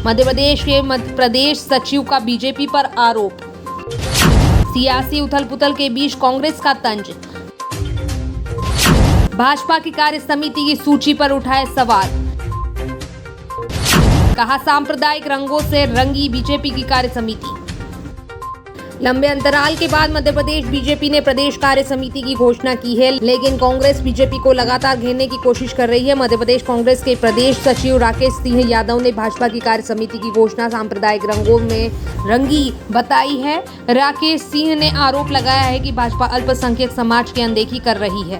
मध्य प्रदेश के मध्य प्रदेश सचिव का बीजेपी पर आरोप। सियासी उथल-पुथल के बीच कांग्रेस का तंज। भाजपा की कार्य समिति की सूची पर उठाए सवाल। कहा सांप्रदायिक रंगों से रंगी बीजेपी की कार्य समिति। लंबे अंतराल के बाद मध्य प्रदेश बीजेपी ने प्रदेश कार्य समिति की घोषणा की है, लेकिन कांग्रेस बीजेपी को लगातार घेरने की कोशिश कर रही है। मध्य प्रदेश कांग्रेस के प्रदेश सचिव राकेश सिंह यादव ने भाजपा की कार्य समिति की घोषणा सांप्रदायिक रंगों में रंगी बताई है। राकेश सिंह ने आरोप लगाया है कि भाजपा अल्पसंख्यक समाज की अनदेखी कर रही है।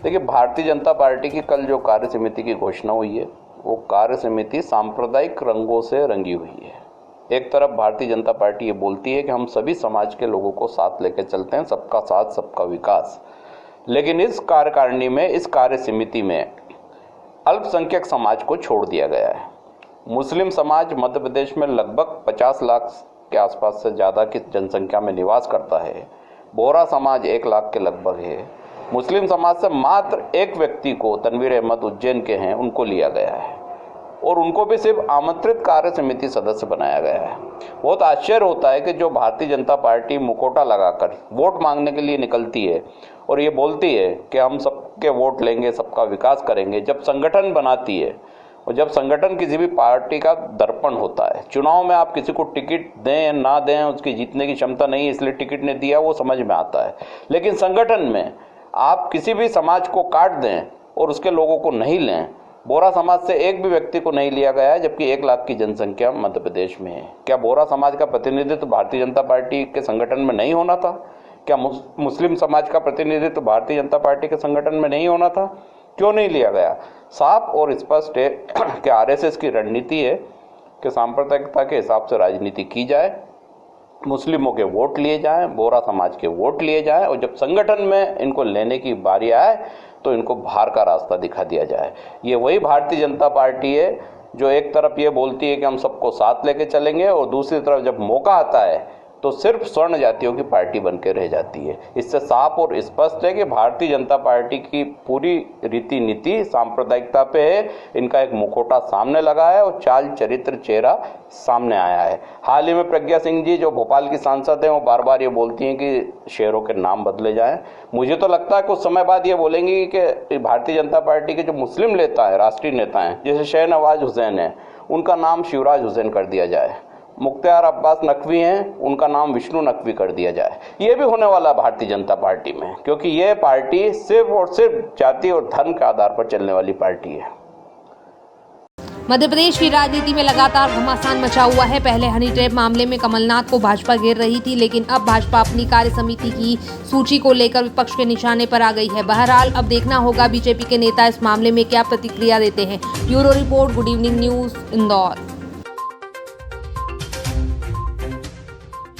देखिए, भारतीय जनता पार्टी की कल जो कार्य समिति की घोषणा हुई है, वो कार्य समिति सांप्रदायिक रंगों से रंगी हुई है। एक तरफ भारतीय जनता पार्टी ये बोलती है कि हम सभी समाज के लोगों को साथ लेकर चलते हैं, सबका साथ सबका विकास, लेकिन इस कार्यकारिणी में, इस कार्य समिति में अल्पसंख्यक समाज को छोड़ दिया गया है। मुस्लिम समाज मध्य प्रदेश में लगभग 50 लाख के आसपास से ज़्यादा की जनसंख्या में निवास करता है। बोहरा समाज 1 लाख के लगभग है। मुस्लिम समाज से मात्र एक व्यक्ति को, तनवीर अहमद उज्जैन के हैं, उनको लिया गया है और उनको भी सिर्फ आमंत्रित कार्य समिति सदस्य बनाया गया है। बहुत आश्चर्य होता है कि जो भारतीय जनता पार्टी मुखौटा लगाकर वोट मांगने के लिए निकलती है और ये बोलती है कि हम सबके वोट लेंगे, सबका विकास करेंगे, जब संगठन बनाती है और जब संगठन किसी भी पार्टी का दर्पण होता है, चुनाव में आप किसी को टिकट दें ना दें, उसकी जीतने की क्षमता नहीं है इसलिए टिकट नहीं दिया, वो समझ में आता है। लेकिन संगठन में आप किसी भी समाज को काट दें और उसके लोगों को नहीं लें। बोहरा समाज से एक भी व्यक्ति को नहीं लिया गया है, जबकि 1 लाख की जनसंख्या मध्य प्रदेश में है। क्या बोहरा समाज का प्रतिनिधित्व भारतीय जनता पार्टी के संगठन में नहीं होना था? क्या मुस्लिम समाज का प्रतिनिधित्व भारतीय जनता पार्टी के संगठन में नहीं होना था? क्यों नहीं लिया गया? साफ और स्पष्ट है कि आरएसएस की रणनीति है कि सांप्रदायिकता के हिसाब से राजनीति की जाए, मुस्लिमों के वोट लिए जाएं, बोहरा समाज के वोट लिए जाएं और जब संगठन में इनको लेने की बारी आए तो इनको बाहर का रास्ता दिखा दिया जाए। ये वही भारतीय जनता पार्टी है जो एक तरफ ये बोलती है कि हम सबको साथ लेके चलेंगे और दूसरी तरफ जब मौका आता है तो सिर्फ स्वर्ण जातियों की पार्टी बनकर रह जाती है। इससे साफ और स्पष्ट है कि भारतीय जनता पार्टी की पूरी रीति नीति सांप्रदायिकता पे है। इनका एक मुखौटा सामने लगा है और चाल चरित्र चेहरा सामने आया है। हाल ही में प्रज्ञा सिंह जी जो भोपाल की सांसद हैं, वो बार बार ये बोलती हैं कि शहरों के नाम बदले जाएं। मुझे तो लगता है कुछ समय बाद ये बोलेंगी कि भारतीय जनता पार्टी के जो मुस्लिम नेता है, राष्ट्रीय नेता हैं, जैसे शहनवाज हुसैन है, उनका नाम शिवराज हुसैन कर दिया जाए। मुख्तार अब्बास नकवी हैं, उनका नाम विष्णु नकवी कर दिया जाए। ये भी होने वाला भारतीय जनता पार्टी में, क्योंकि ये पार्टी सिर्फ और सिर्फ जाति और धर्म के आधार पर चलने वाली पार्टी है। मध्य प्रदेश की राजनीति में लगातार घमासान मचा हुआ है। पहले हनी ट्रैप मामले में कमलनाथ को भाजपा घेर रही थी, लेकिन अब भाजपा अपनी कार्य समिति की सूची को लेकर विपक्ष के निशाने पर आ गई है। बहरहाल अब देखना होगा बीजेपी के नेता इस मामले में क्या प्रतिक्रिया देते हैं। Bureau report, good evening news, Indore.